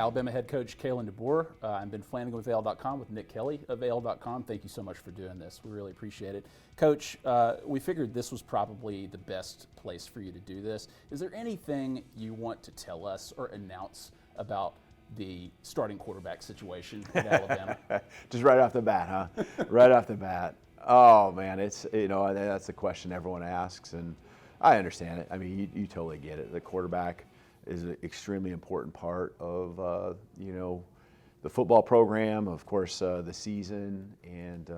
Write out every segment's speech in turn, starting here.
Alabama head coach Kalen DeBoer. I've been Flanagan with AL.com with Nick Kelly of AL.com. Thank you so much for doing this. We really appreciate it. Coach, we figured this was probably the best place for you to do this. Is there anything you want to tell us or announce about the starting quarterback situation at Alabama? Just right off the bat, huh? Right off the bat. Oh, man, it's, that's the question everyone asks, and I understand it. I mean, you totally get it. The quarterback is an extremely important part of, the football program, of course, the season, and,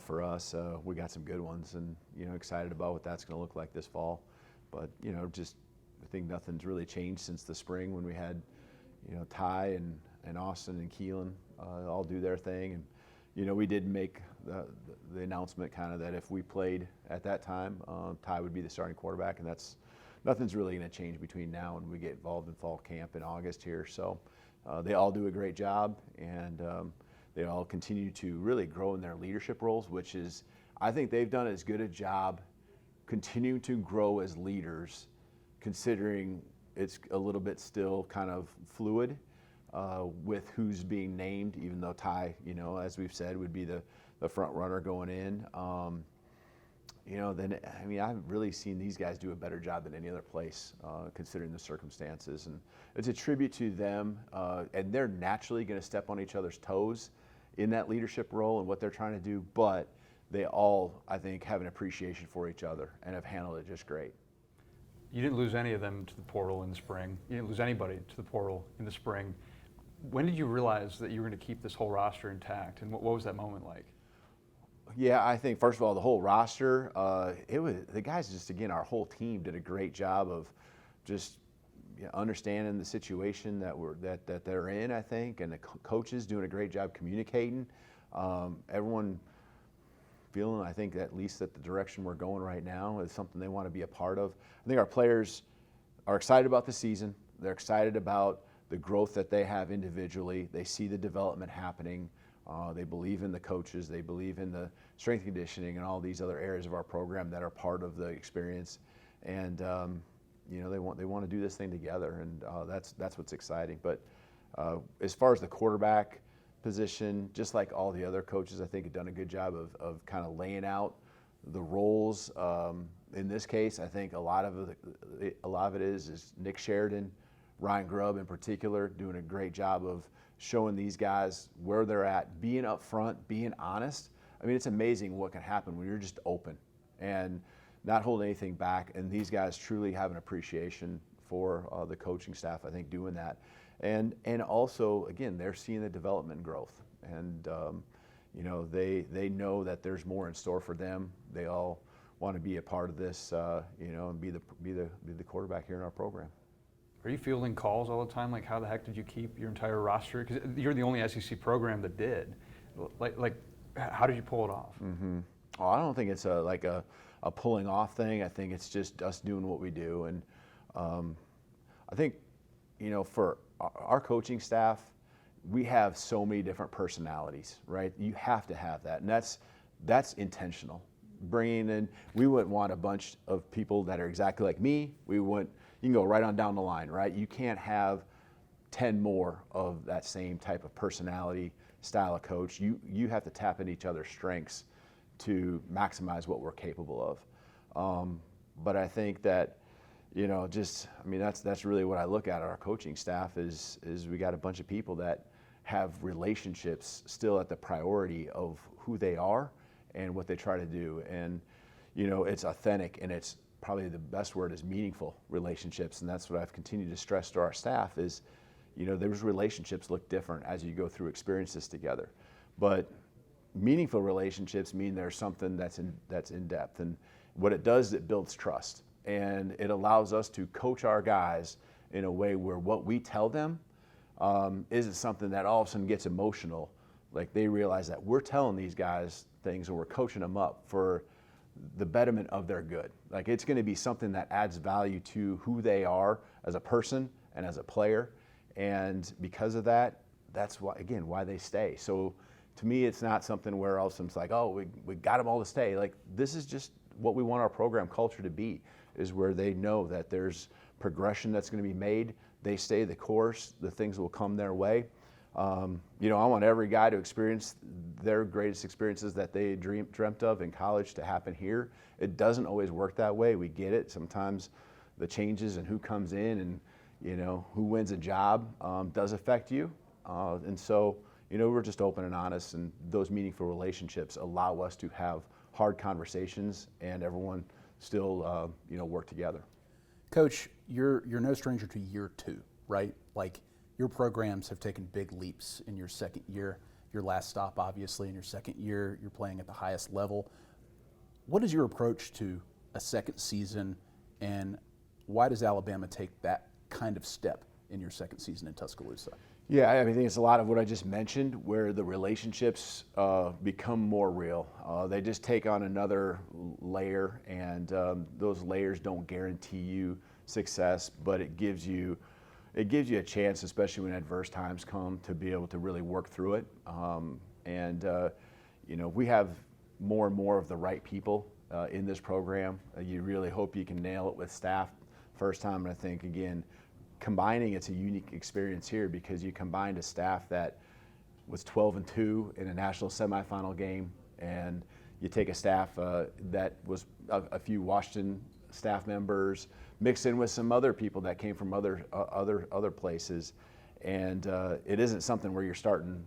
for us, we got some good ones, and, excited about what that's going to look like this fall. But, just I think nothing's really changed since the spring when we had, Ty and Austin and Keelan all do their thing. And, we did make the announcement kind of that if we played at that time, Ty would be the starting quarterback, and nothing's really going to change between now and we get involved in fall camp in August here. So they all do a great job, and they all continue to really grow in their leadership roles, which is, I think they've done as good a job continuing to grow as leaders, considering it's a little bit still kind of fluid with who's being named, even though Ty, as we've said, would be the front runner going in. I've really seen these guys do a better job than any other place, considering the circumstances. And it's a tribute to them, and they're naturally going to step on each other's toes in that leadership role and what they're trying to do, but they all, I think, have an appreciation for each other and have handled it just great. You didn't lose any of them to the portal in the spring. You didn't lose anybody to the portal in the spring. When did you realize that you were going to keep this whole roster intact, and what was that moment like? Yeah, I think first of all, the whole roster, the guys just, again, our whole team did a great job of just understanding the situation that they're in, I think, and the coaches doing a great job communicating. Everyone feeling, I think, at least that the direction we're going right now is something they want to be a part of. I think our players are excited about the season. They're excited about the growth that they have individually. They see the development happening. They believe in the coaches. They believe in the strength conditioning and all these other areas of our program that are part of the experience. And they want to do this thing together, and that's what's exciting. But as far as the quarterback position, just like all the other coaches, I think have done a good job of kind of laying out the roles. In this case, I think a lot of it is Nick Sheridan, Ryan Grubb in particular, doing a great job of showing these guys where they're at, being upfront, being honest. I mean, it's amazing what can happen when you're just open and not holding anything back. And these guys truly have an appreciation for the coaching staff, I think, doing that. And also, again, they're seeing the development growth. And, they know that there's more in store for them. They all want to be a part of this, and be the quarterback here in our program. Are you fielding calls all the time? Like, how the heck did you keep your entire roster? Because you're the only SEC program that did. Like, how did you pull it off? Mm-hmm. Oh, I don't think it's a pulling off thing. I think it's just us doing what we do. And I think, for our coaching staff, we have so many different personalities, right? You have to have that, and that's intentional. Bringing in, we wouldn't want a bunch of people that are exactly like me. You can go right on down the line, right? You can't have 10 more of that same type of personality, style of coach. You have to tap into each other's strengths to maximize what we're capable of. But I think that, that's really what I look at our coaching staff is we got a bunch of people that have relationships still at the priority of who they are and what they try to do. And, it's authentic, and it's probably the best word is meaningful relationships. And that's what I've continued to stress to our staff is, those relationships look different as you go through experiences together. But meaningful relationships mean there's something that's in depth. And what it does is it builds trust. And it allows us to coach our guys in a way where what we tell them isn't something that all of a sudden gets emotional. Like, they realize that we're telling these guys things and we're coaching them up for the betterment of their good. Like, it's going to be something that adds value to who they are as a person and as a player. And because of that, that's why they stay. So to me, it's not something where all of a sudden it's like, oh, we got them all to stay. Like, this is just what we want our program culture to be, is where they know that there's progression that's going to be made, they stay the course, the things will come their way. You know, I want every guy to experience their greatest experiences that they dreamt of in college to happen here. It doesn't always work that way. We get it. Sometimes the changes and who comes in and, you know, who wins a job does affect you. And so, you know, we're just open and honest, and those meaningful relationships allow us to have hard conversations and everyone still, you know, work together. Coach, you're no stranger to year 2, right? Like, your programs have taken big leaps in your second year. Your last stop, obviously, in your second year, you're playing at the highest level. What is your approach to a second season, and why does Alabama take that kind of step in your second season in Tuscaloosa? Yeah, I think it's a lot of what I just mentioned, where the relationships become more real. They just take on another layer, and those layers don't guarantee you success, but it gives you a chance, especially when adverse times come, to be able to really work through it. You know, we have more and more of the right people in this program. You really hope you can nail it with staff first time, and I think, again, combining, it's a unique experience here because you combined a staff that was 12-2 in a national semifinal game, and you take a staff that was a few Washington staff members mixed in with some other people that came from other places, and it isn't something where you're starting,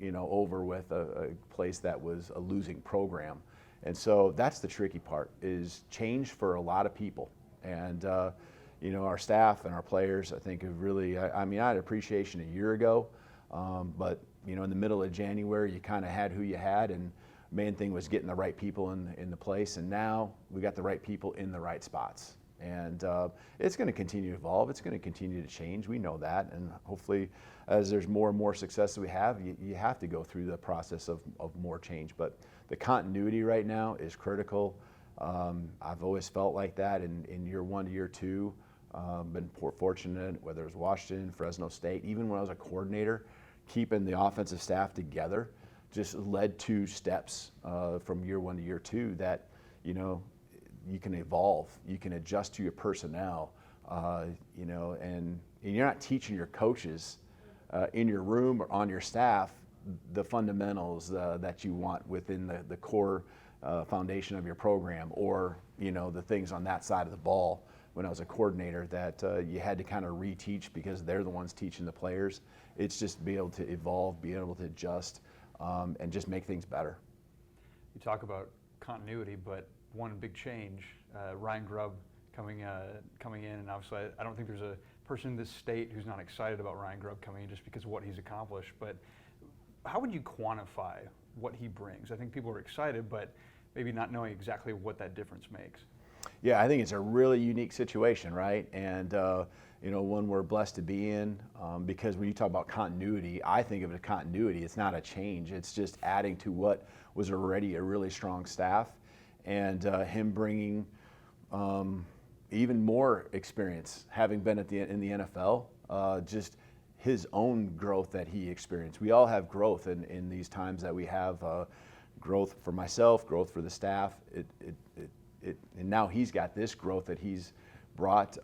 you know, over with a place that was a losing program. And so that's the tricky part, is change for a lot of people. And you know, our staff and our players, I think, have really, I mean, I had appreciation a year ago, but, you know, in the middle of January, you kind of had who you had, and main thing was getting the right people in the place, and now we got the right people in the right spots. And it's going to continue to evolve. It's going to continue to change. We know that, and hopefully, as there's more and more success that we have, you have to go through the process of more change. But the continuity right now is critical. I've always felt like that in year 1 to year 2. Been fortunate, whether it was Washington, Fresno State, even when I was a coordinator, keeping the offensive staff together just led to steps from year 1 to year 2 that, you know, you can evolve, you can adjust to your personnel, you know, and you're not teaching your coaches in your room or on your staff the fundamentals that you want within the core foundation of your program, or, you know, the things on that side of the ball. When I was a coordinator, that you had to kind of reteach because they're the ones teaching the players. It's just be able to evolve, be able to adjust, and just make things better. You talk about continuity, but one big change, Ryan Grubb coming in, and obviously I don't think there's a person in this state who's not excited about Ryan Grubb coming in just because of what he's accomplished. But how would you quantify what he brings? I think people are excited, but maybe not knowing exactly what that difference makes. Yeah, I think it's a really unique situation, right? And you know, one we're blessed to be in, because when you talk about continuity, I think of it as continuity. It's not a change. It's just adding to what was already a really strong staff, and him bringing even more experience, having been in the NFL, just his own growth that he experienced. We all have growth in these times that we have, growth for myself, growth for the staff. And now he's got this growth that he's brought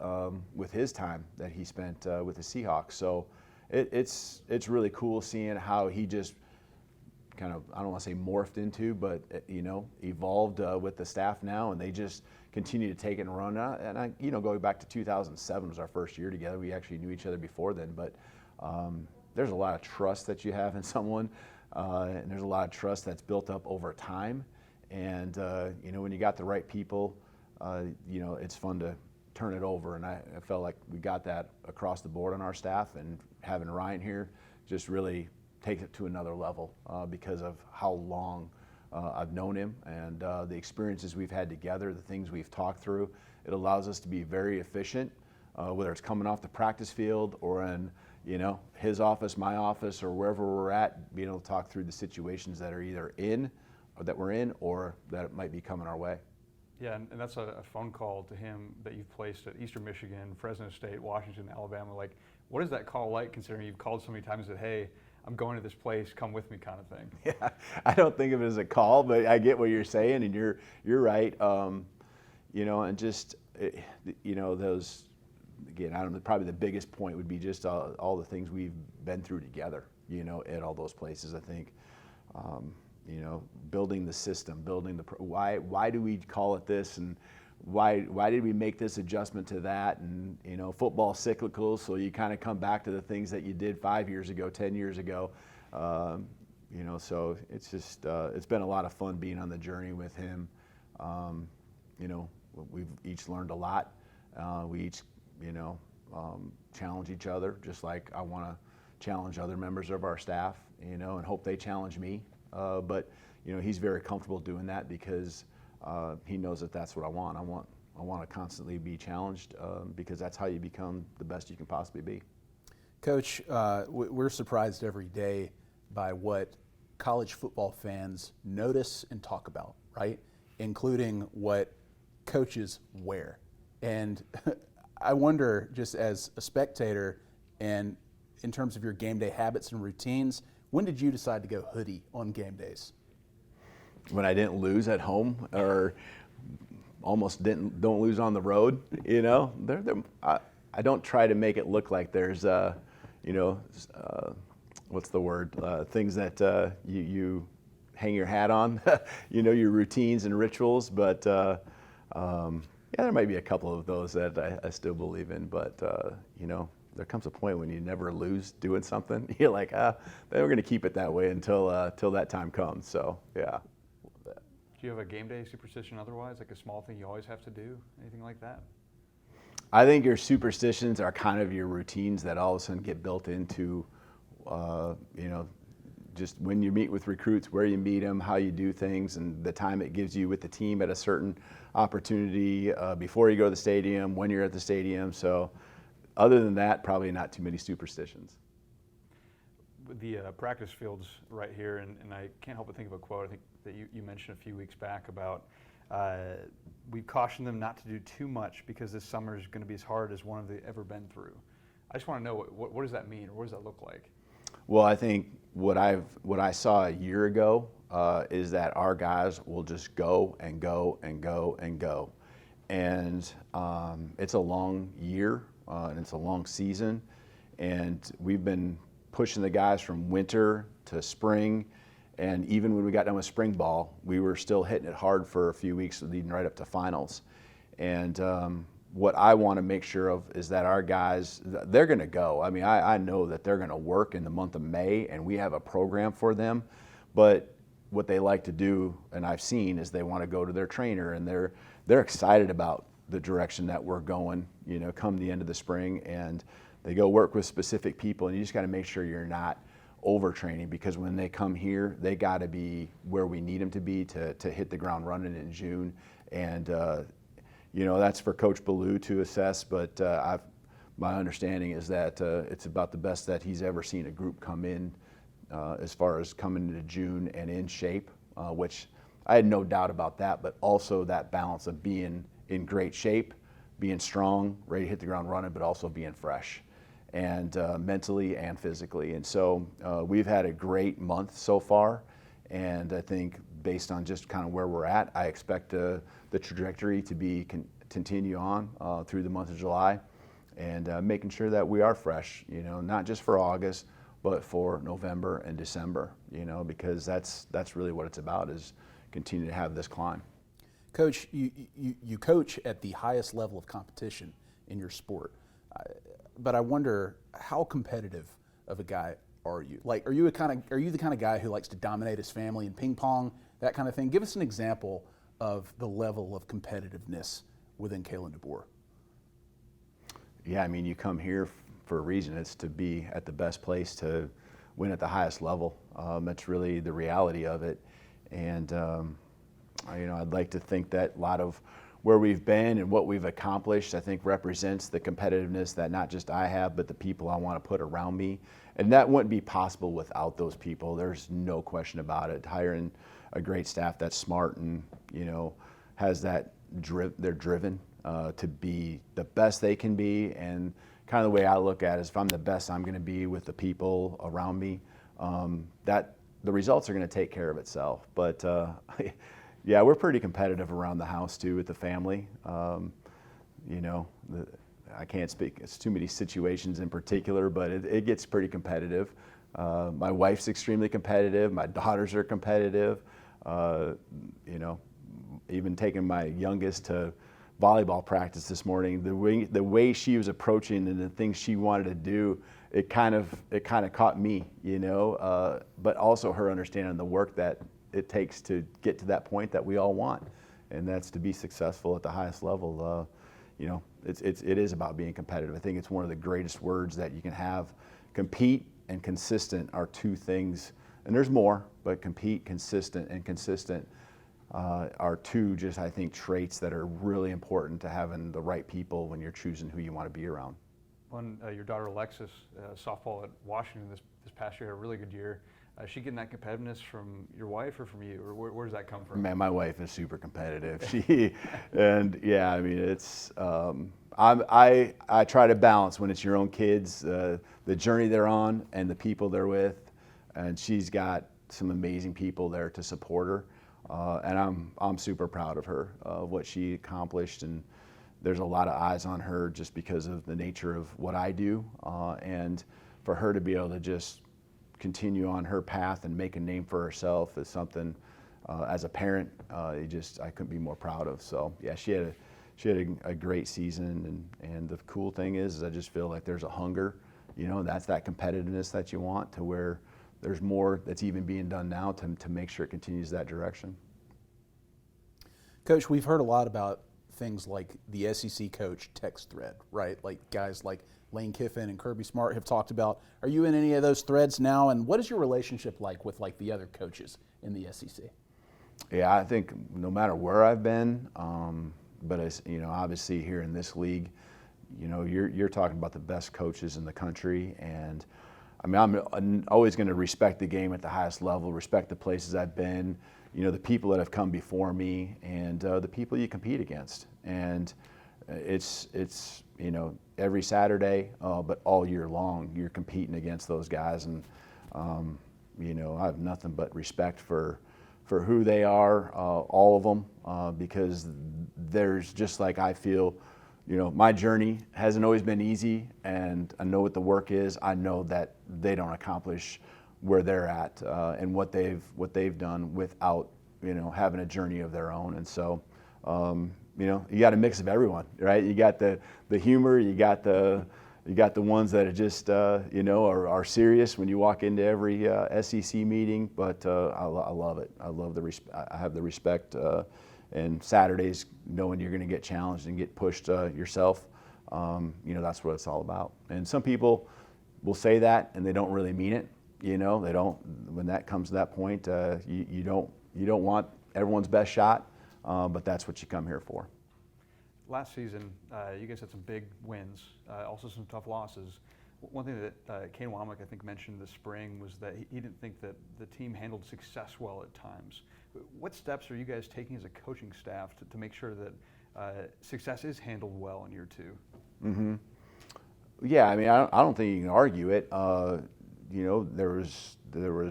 with his time that he spent with the Seahawks. So it's really cool seeing how he just kind of, I don't want to say morphed into, but you know, evolved with the staff now, and they just continue to take it and run. And you know, going back to 2007 was our first year together. We actually knew each other before then, but there's a lot of trust that you have in someone, and there's a lot of trust that's built up over time. And you know, when you got the right people, you know, it's fun to turn it over. And I felt like we got that across the board on our staff, and having Ryan here just really takes it to another level because of how long I've known him, and the experiences we've had together, the things we've talked through. It allows us to be very efficient, whether it's coming off the practice field or in, you know, his office, my office, or wherever we're at, being able to talk through the situations that are either in, or that we're in, or that might be coming our way. Yeah, and that's a phone call to him that you've placed at Eastern Michigan, Fresno State, Washington, Alabama. Like, what is that call like, considering you've called so many times that, hey, I'm going to this place, come with me, kind of thing? Yeah, I don't think of it as a call, but I get what you're saying, and you're right. You know, and just, you know, those again, I don't know, probably the biggest point would be just all the things we've been through together, at all those places. I think, building the system, building why do we call it this, and why did we make this adjustment to that, and football cyclical, so you kind of come back to the things that you did 5 years ago, 10 years ago. So it's just it's been a lot of fun being on the journey with him. We've each learned a lot. We each, challenge each other, just like I want to challenge other members of our staff, and hope they challenge me. But he's very comfortable doing that because he knows that that's what I want. I want to constantly be challenged because that's how you become the best you can possibly be. Coach, we're surprised every day by what college football fans notice and talk about, right? Including what coaches wear. And I wonder, just as a spectator and in terms of your game day habits and routines, when did you decide to go hoodie on game days? When I didn't lose at home, or almost don't lose on the road, I don't try to make it look like there's what's the word? Things that you hang your hat on, your routines and rituals. But there might be a couple of those that I still believe in. But there comes a point when you never lose doing something. You're like, then we're going to keep it that way until that time comes. So yeah. Do you have a game day superstition otherwise, like a small thing you always have to do, anything like that? I think your superstitions are kind of your routines that all of a sudden get built into, just when you meet with recruits, where you meet them, how you do things, and the time it gives you with the team at a certain opportunity, before you go to the stadium, when you're at the stadium. So other than that, probably not too many superstitions. The practice fields right here, and I can't help but think of a quote I think that you mentioned a few weeks back about we caution them not to do too much because this summer is going to be as hard as one they've ever been through. I just want to know what does that mean, or what does that look like? Well, I think what I saw a year ago is that our guys will just go and go and go and go, and it's a long year and it's a long season, and we've been pushing the guys from winter to spring, and even when we got done with spring ball, we were still hitting it hard for a few weeks leading right up to finals. And what I want to make sure of is that our guys, they're going to go. I mean, I know that they're going to work in the month of May, and we have a program for them, but what they like to do, and I've seen, is they want to go to their trainer, and they're excited about the direction that we're going, come the end of the spring, and they go work with specific people, and you just got to make sure you're not overtraining, because when they come here, they got to be where we need them to be to hit the ground running in June. And that's for Coach Ballou to assess, but my understanding is that it's about the best that he's ever seen a group come in as far as coming into June and in shape, which I had no doubt about that, but also that balance of being in great shape, being strong, ready to hit the ground running, but also being fresh, and mentally and physically. And so we've had a great month so far, and I think based on just kind of where we're at, I expect the trajectory to continue on through the month of July, and making sure that we are fresh, not just for August, but for November and December, because that's really what it's about, is continue to have this climb. Coach, you coach at the highest level of competition in your sport, but I wonder, how competitive of a guy are you? Like, are you the kind of guy who likes to dominate his family in ping pong, that kind of thing? Give us an example of the level of competitiveness within Kalen DeBoer. Yeah, I mean, you come here for a reason. It's to be at the best place to win at the highest level. That's really the reality of it. And I'd like to think that a lot of where we've been and what we've accomplished, I think, represents the competitiveness that not just I have, but the people I want to put around me. And that wouldn't be possible without those people. There's no question about it. Hiring a great staff that's smart and, has that they're driven to be the best they can be. And kind of the way I look at it is, if I'm the best I'm going to be with the people around me, that the results are going to take care of itself. But yeah, we're pretty competitive around the house too with the family. I can't speak. It's too many situations in particular, but it gets pretty competitive. My wife's extremely competitive. My daughters are competitive. Even taking my youngest to volleyball practice this morning, the way she was approaching and the things she wanted to do, it kind of caught me, but also her understanding the work that it takes to get to that point that we all want, and that's to be successful at the highest level. It is about being competitive. I think it's one of the greatest words that you can have. Compete and consistent are two things, and there's more, but compete, consistent, and consistent are two just, I think, traits that are really important to having the right people when you're choosing who you want to be around. Your daughter Alexis, softball at Washington this past year, had a really good year. Is she getting that competitiveness from your wife or from you, or where does that come from? Man, my wife is super competitive. It's I try to balance when it's your own kids, the journey they're on and the people they're with, and she's got some amazing people there to support her, and I'm super proud of her, what she accomplished, and there's a lot of eyes on her just because of the nature of what I do, and for her to be able to just continue on her path and make a name for herself is something, as a parent, I couldn't be more proud of. So yeah, she had a great season, and the cool thing is I just feel like there's a hunger, that's that competitiveness that you want, to where there's more that's even being done now to make sure it continues that direction. Coach, we've heard a lot about things like the SEC coach text thread, right? Like guys like Lane Kiffin and Kirby Smart have talked about. Are you in any of those threads now? And what is your relationship like with the other coaches in the SEC? Yeah, I think no matter where I've been, but as obviously here in this league, you're talking about the best coaches in the country, and I'm always going to respect the game at the highest level, respect the places I've been, the people that have come before me, and the people you compete against. And it's every Saturday, but all year long, you're competing against those guys, and I have nothing but respect for who they are, all of them, because there's just like I feel, my journey hasn't always been easy, and I know what the work is. I know that they don't accomplish where they're at and what they've done without having a journey of their own. And so you got a mix of everyone, right? You got the humor, you got the ones that are just are serious when you walk into every SEC meeting. But I love it. I have the respect, and Saturdays knowing you're going to get challenged and get pushed yourself. That's what it's all about. And some people will say that and they don't really mean it. They don't. When that comes to that point, you don't want everyone's best shot, but that's what you come here for. Last season, you guys had some big wins, also some tough losses. One thing that Kane Womack, I think, mentioned this spring was that he didn't think that the team handled success well at times. What steps are you guys taking as a coaching staff to make sure that success is handled well in year two? Mm-hmm. Yeah, I don't think you can argue it. There was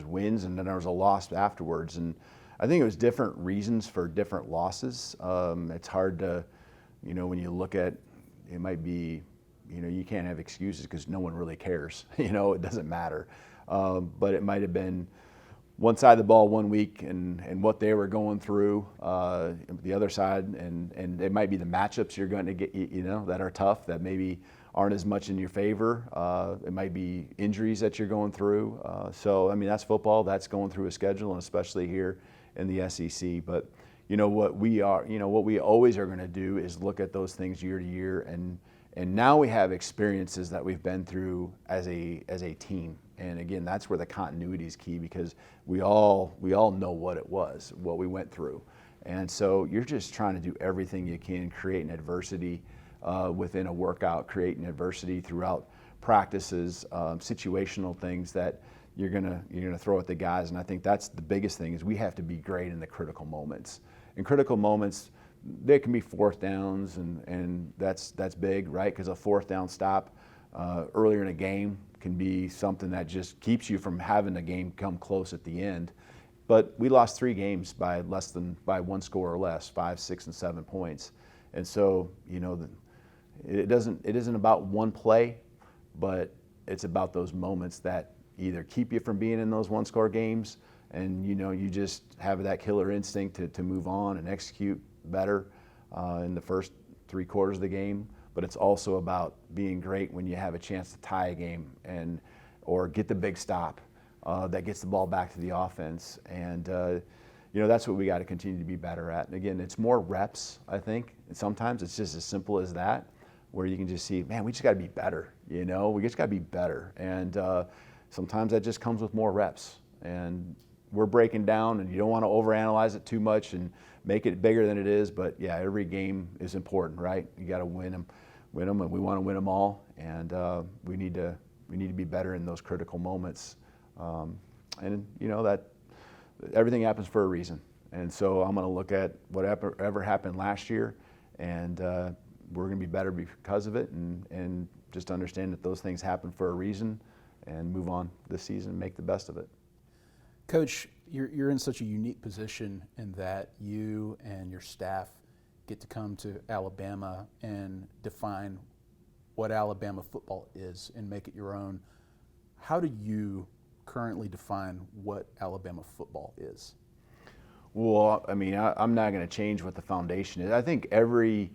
wins, and then there was a loss afterwards, and I think it was different reasons for different losses. It's hard to, when you look at, it might be, you can't have excuses because no one really cares. It doesn't matter. But it might have been one side of the ball one week and what they were going through, the other side, and it might be the matchups you're going to get, that are tough, that maybe aren't as much in your favor. It might be injuries that you're going through. So that's football. That's going through a schedule, and especially here in the SEC. But what we always are going to do is look at those things year to year, and now we have experiences that we've been through as a team. And again, that's where the continuity is key, because we all know what it was, what we went through. And so you're just trying to do everything you can, create an adversity within a workout, create an adversity throughout practices, situational things that you're gonna throw at the guys. And I think that's the biggest thing, is we have to be great in the critical moments. In critical moments, there can be fourth downs, and that's big, right? Because a fourth down stop earlier in a game can be something that just keeps you from having the game come close at the end. But we lost 3 games by one score or less, 5, 6, and 7 points. And so, it isn't about one play, but it's about those moments that either keep you from being in those one-score games, and you just have that killer instinct to move on and execute better in the first 3 quarters of the game. But it's also about being great when you have a chance to tie a game or get the big stop that gets the ball back to the offense. And that's what we got to continue to be better at. And again, it's more reps, I think. And sometimes it's just as simple as that, where you can just see, man, we just got to be better. We just got to be better. And sometimes that just comes with more reps. And we're breaking down, and you don't want to overanalyze it too much and make it bigger than it is. But yeah, every game is important, right? You got to win them, and we want to win them all. And we need to be better in those critical moments. And that everything happens for a reason. And so I'm going to look at whatever happened last year, and we're going to be better because of it, and just understand that those things happen for a reason, and move on this season and make the best of it. Coach, you're in such a unique position in that you and your staff get to come to Alabama and define what Alabama football is and make it your own. How do you currently define what Alabama football is? Well, I mean, I'm not going to change what the foundation is. I think every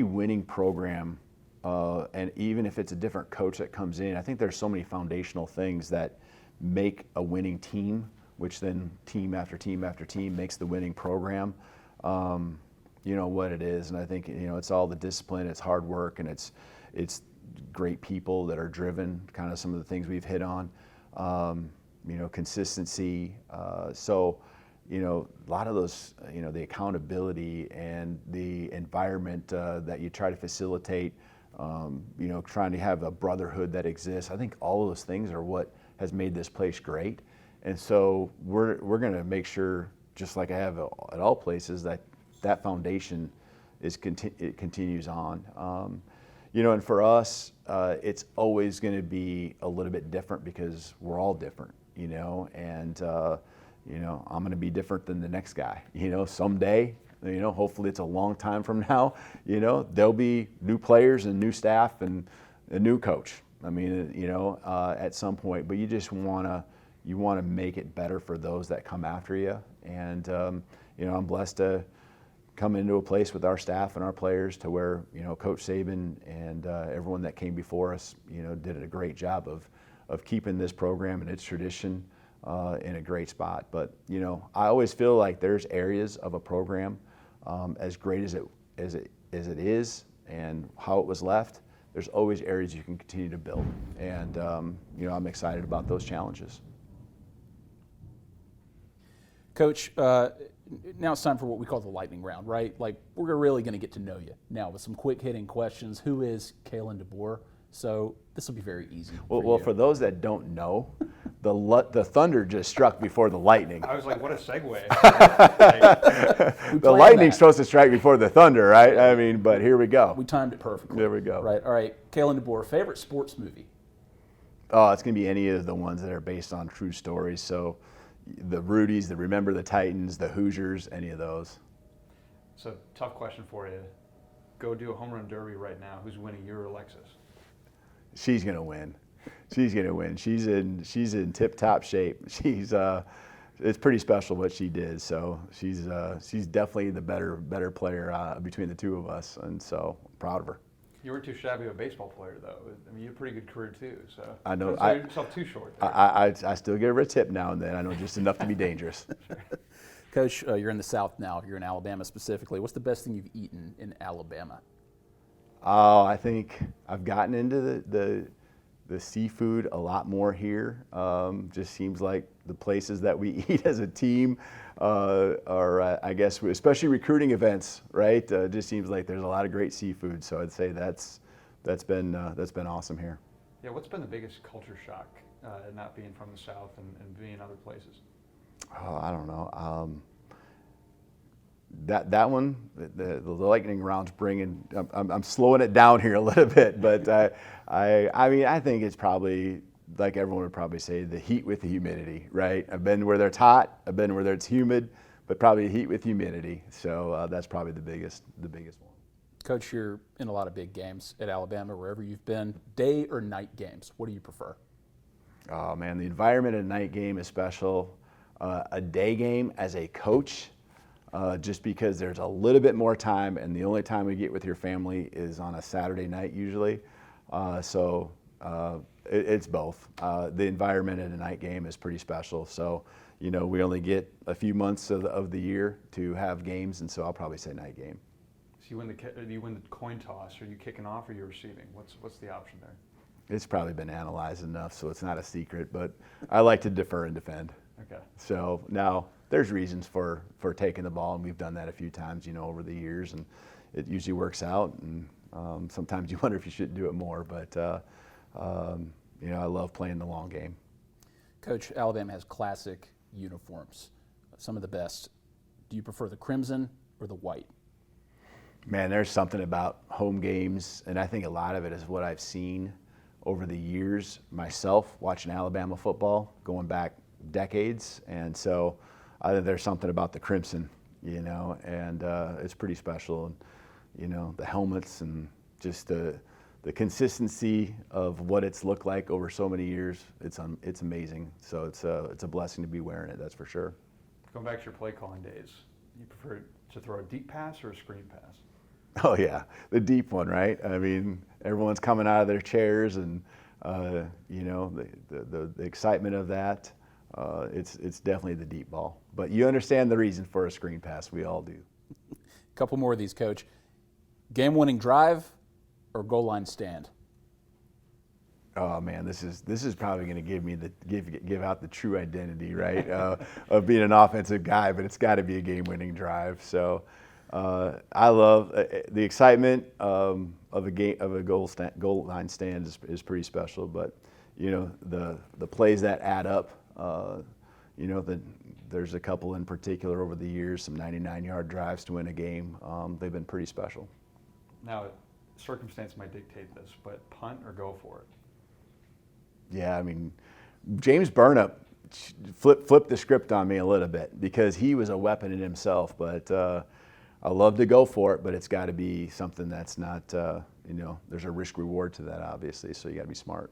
winning program, and even if it's a different coach that comes in, I think there's so many foundational things that make a winning team, which then team after team after team makes the winning program. What it is, and I think it's all the discipline, it's hard work, and it's great people that are driven. Kind of some of the things we've hit on, consistency. So a lot of those, the accountability and the environment that you try to facilitate. Trying to have a brotherhood that exists. I think all of those things are what has made this place great. And so we're going to make sure, just like I have at all places, that foundation it continues on. And for us, it's always going to be a little bit different because we're all different, and I'm going to be different than the next guy, someday. Hopefully it's a long time from now, there'll be new players and new staff and a new coach. I mean, at some point, but you just want to make it better for those that come after you. And, I'm blessed to come into a place with our staff and our players to where, Coach Saban and everyone that came before us, did a great job of keeping this program and its tradition in a great spot. But, I always feel like there's areas of a program as great as it is and how it was left, there's always areas you can continue to build. And, I'm excited about those challenges. Coach, now it's time for what we call the lightning round, right? Like, we're really going to get to know you now with some quick hitting questions. Who is Kalen DeBoer? So this will be very easy. Well, for those that don't know, the thunder just struck before the lightning. I was like, what a segue. The lightning's supposed to strike before the thunder, right? I mean, but here we go. We timed it perfectly. There we go. Right. All right. Kalen DeBoer, favorite sports movie? Oh, it's going to be any of the ones that are based on true stories. So the Rudies, the Remember the Titans, the Hoosiers, any of those. So, tough question for you. Go do a home run derby right now. Who's winning, you or Alexis? She's going to win. She's going to win. She's in tip-top shape. It's pretty special what she did. So she's definitely the better player between the two of us, and so I'm proud of her. You weren't too shabby of a baseball player, though. I mean, you had a pretty good career too. So I know. Don't sell yourself too short there. I still give her a tip now and then. I know just enough to be dangerous. Sure. Coach, you're in the South now. You're in Alabama specifically. What's the best thing you've eaten in Alabama? Oh, I think I've gotten into the seafood a lot more here. Just seems like the places that we eat as a team are, I guess, especially recruiting events, right? Just seems like there's a lot of great seafood. So I'd say that's been awesome here. Yeah, what's been the biggest culture shock not being from the South and being in other places? Oh, I don't know. That one, the lightning round's bringing. I'm slowing it down here a little bit, but I mean, I think it's probably, like everyone would probably say, the heat with the humidity, right? I've been where it's hot, I've been where it's humid, but probably heat with humidity. So that's probably the biggest one. Coach, you're in a lot of big games at Alabama, wherever you've been. Day or night games, what do you prefer? Oh man, the environment at a night game is special. A day game as a coach, just because there's a little bit more time, and the only time we get with your family is on a Saturday night usually. It's both. The environment at a night game is pretty special. So, you know, we only get a few months of the year to have games, and so I'll probably say night game. So you win the coin toss. Are you kicking off or are you receiving? What's the option there? It's probably been analyzed enough, so it's not a secret, but I like to defer and defend. Okay. So now there's reasons for taking the ball, and we've done that a few times, you know, over the years, and it usually works out. And sometimes you wonder if you should do it more, but you know, I love playing the long game. Coach, Alabama has classic uniforms, some of the best. Do you prefer the crimson or the white? Man, there's something about home games, and I think a lot of it is what I've seen over the years myself watching Alabama football going back decades, and so I think there's something about the crimson, you know, and it's pretty special. And you know, the helmets and just the consistency of what it's looked like over so many years, it's amazing. So it's a blessing to be wearing it, that's for sure. Going back to your play calling days, you prefer to throw a deep pass or a screen pass? Oh yeah, the deep one, right? I mean, everyone's coming out of their chairs, and you know, the excitement of that. It's definitely the deep ball. But you understand the reason for a screen pass. We all do. A couple more of these, Coach. Game-winning drive or goal line stand? Oh man, this is probably going to give out the true identity, right, of being an offensive guy. But it's got to be a game-winning drive. So I love the excitement of a goal line stand is pretty special. But you know, the plays that add up. You know, there's a couple in particular over the years, some 99-yard drives to win a game. They've been pretty special. Now, circumstance might dictate this, but punt or go for it? Yeah, I mean, James Burnip flipped the script on me a little bit because he was a weapon in himself. But I love to go for it, but it's got to be something that's not, you know, there's a risk reward to that, obviously, so you got to be smart.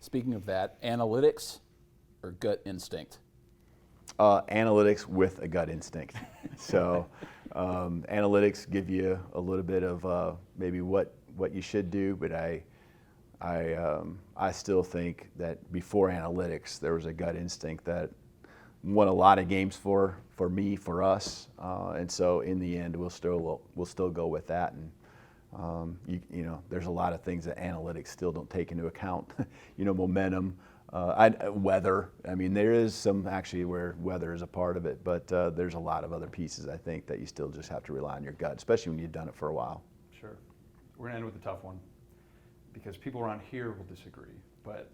Speaking of that, analytics or gut instinct? Analytics with a gut instinct. So analytics give you a little bit of maybe what you should do, but I still think that before analytics there was a gut instinct that won a lot of games for me, for us, and so in the end we'll still go with that. And you know, there's a lot of things that analytics still don't take into account. You know, momentum. Weather. I mean, there is some actually where weather is a part of it, but there's a lot of other pieces, I think, that you still just have to rely on your gut, especially when you've done it for a while. Sure. We're going to end with a tough one because people around here will disagree, but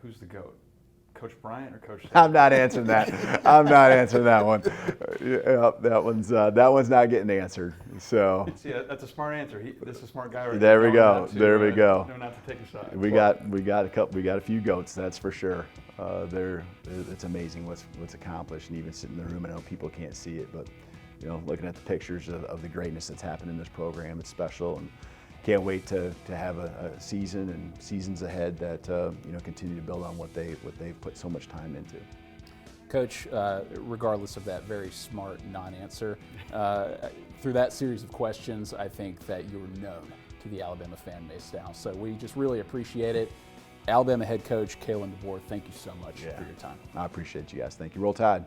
who's the GOAT? Coach Bryant or Coach Saban? I'm not answering that. I'm not answering that one. Yeah, that one's not getting answered. So see, that's a smart answer. This is a smart guy right there. We go. There we go. No, not to take a side. We got a few goats, that's for sure. It's amazing what's accomplished, and even sitting in the room, I know people can't see it, but you know, looking at the pictures of the greatness that's happened in this program, it's special, and can't wait to have a season and seasons ahead that you know, continue to build on what they've put so much time into. Coach, regardless of that very smart non-answer, through that series of questions, I think that you were known to the Alabama fan base now. So we just really appreciate it. Alabama head coach Kalen DeBoer, thank you so much for your time. I appreciate you guys. Thank you. Roll Tide.